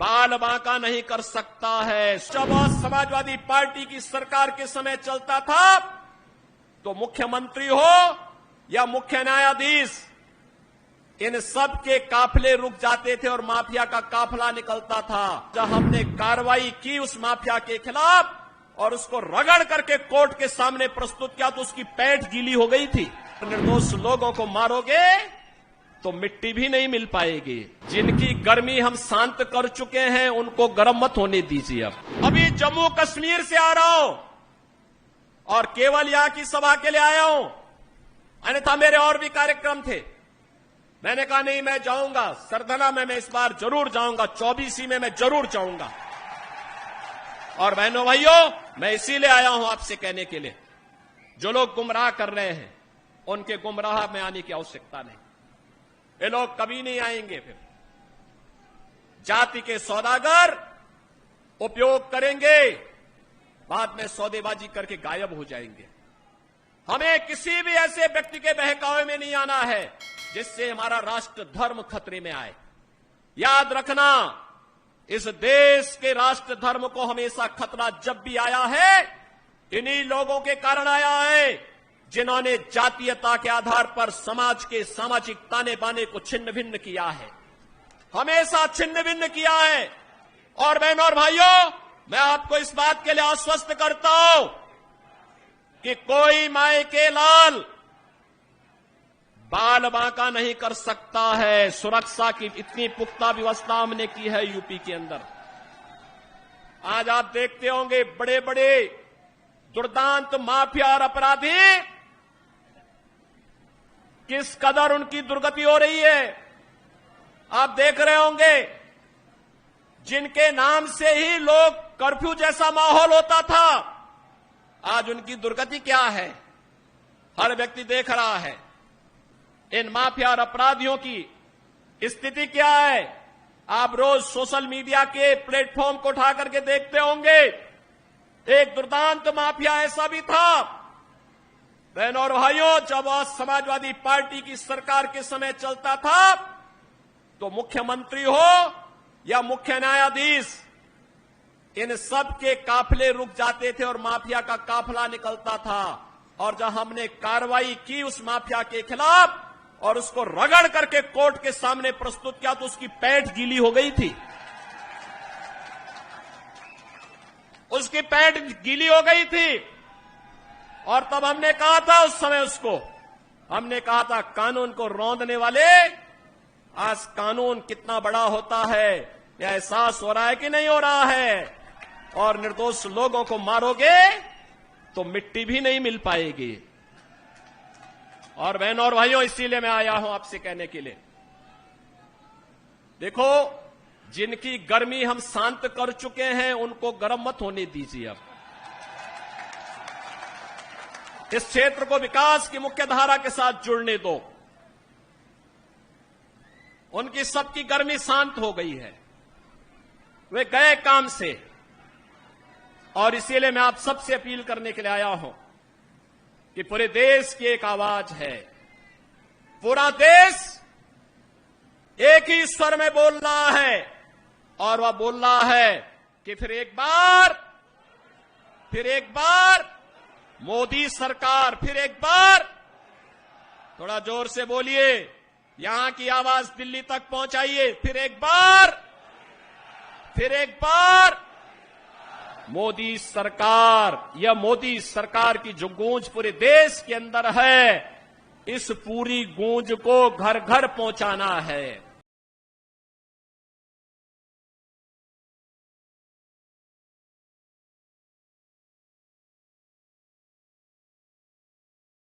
बाल बांका नहीं कर सकता है। जब समाजवादी पार्टी की सरकार के समय चलता था तो मुख्यमंत्री हो या मुख्य न्यायाधीश, इन सब के काफिले रुक जाते थे और माफिया का काफिला निकलता था। जब हमने कार्रवाई की उस माफिया के खिलाफ और उसको रगड़ करके कोर्ट के सामने प्रस्तुत किया तो उसकी पैंट गीली हो गई थी। निर्दोष लोगों को मारोगे तो मिट्टी भी नहीं मिल पाएगी। जिनकी गर्मी हम शांत कर चुके हैं उनको गर्म मत होने दीजिए। अभी जम्मू कश्मीर से आ रहा हूं और केवल यहां की सभा के लिए आया हूं, अन्यथा मेरे और भी कार्यक्रम थे। मैंने कहा नहीं, मैं जाऊंगा सरधना में, मैं इस बार जरूर जाऊंगा, 24 में मैं जरूर जाऊंगा। और बहनों भाइयों, मैं इसीलिए आया हूं आपसे कहने के लिए, जो लोग गुमराह कर रहे हैं उनके गुमराह में आने की आवश्यकता नहीं। ये लोग कभी नहीं आएंगे। फिर जाति के सौदागर उपयोग करेंगे, बाद में सौदेबाजी करके गायब हो जाएंगे। हमें किसी भी ऐसे व्यक्ति के बहकावे में नहीं आना है जिससे हमारा राष्ट्र धर्म खतरे में आए। याद रखना, इस देश के राष्ट्र धर्म को हमेशा खतरा जब भी आया है, इन्हीं लोगों के कारण आया है जिन्होंने जातीयता के आधार पर समाज के सामाजिक ताने बाने को छिन्न भिन्न किया है, हमेशा छिन्न भिन्न किया है। और बहनों और भाइयों, मैं आपको इस बात के लिए आश्वस्त करता हूं कि कोई माय के लाल बाल बांका नहीं कर सकता है। सुरक्षा की इतनी पुख्ता व्यवस्था हमने की है यूपी के अंदर। आज आप देखते होंगे बड़े बड़े दुर्दांत माफिया और अपराधी किस कदर उनकी दुर्गति हो रही है। आप देख रहे होंगे, जिनके नाम से ही लोग कर्फ्यू जैसा माहौल होता था, आज उनकी दुर्गति क्या है हर व्यक्ति देख रहा है। इन माफिया और अपराधियों की स्थिति क्या है आप रोज सोशल मीडिया के प्लेटफॉर्म को उठा करके देखते होंगे। एक दुर्दांत माफिया ऐसा भी था। बहनों और भाइयों, जब समाजवादी पार्टी की सरकार के समय चलता था तो मुख्यमंत्री हो या मुख्य न्यायाधीश, इन सब के काफिले रुक जाते थे और माफिया का काफिला निकलता था। और जब हमने कार्रवाई की उस माफिया के खिलाफ और उसको रगड़ करके कोर्ट के सामने प्रस्तुत किया तो उसकी पैंट गीली हो गई थी, उसकी पैंट गीली हो गई थी। और तब हमने कहा था, उस समय उसको हमने कहा था, कानून को रौंदने वाले, आज कानून कितना बड़ा होता है यह एहसास हो रहा है कि नहीं हो रहा है। और निर्दोष लोगों को मारोगे तो मिट्टी भी नहीं मिल पाएगी। और बहनों और भाइयों, इसीलिए मैं आया हूं आपसे कहने के लिए, देखो, जिनकी गर्मी हम शांत कर चुके हैं उनको गर्म मत होने दीजिए। अब इस क्षेत्र को विकास की मुख्य धारा के साथ जुड़ने दो। उनकी सबकी गर्मी शांत हो गई है, वे गए काम से। और इसीलिए मैं आप सबसे अपील करने के लिए आया हूं कि पूरे देश की एक आवाज है, पूरा देश एक ही स्वर में बोल रहा है। और वह बोल रहा है कि फिर एक बार मोदी सरकार, फिर एक बार, थोड़ा जोर से बोलिए, यहां की आवाज दिल्ली तक पहुंचाइए, फिर एक बार मोदी सरकार। यह मोदी सरकार की जो गूंज पूरे देश के अंदर है, इस पूरी गूंज को घर घर पहुंचाना है।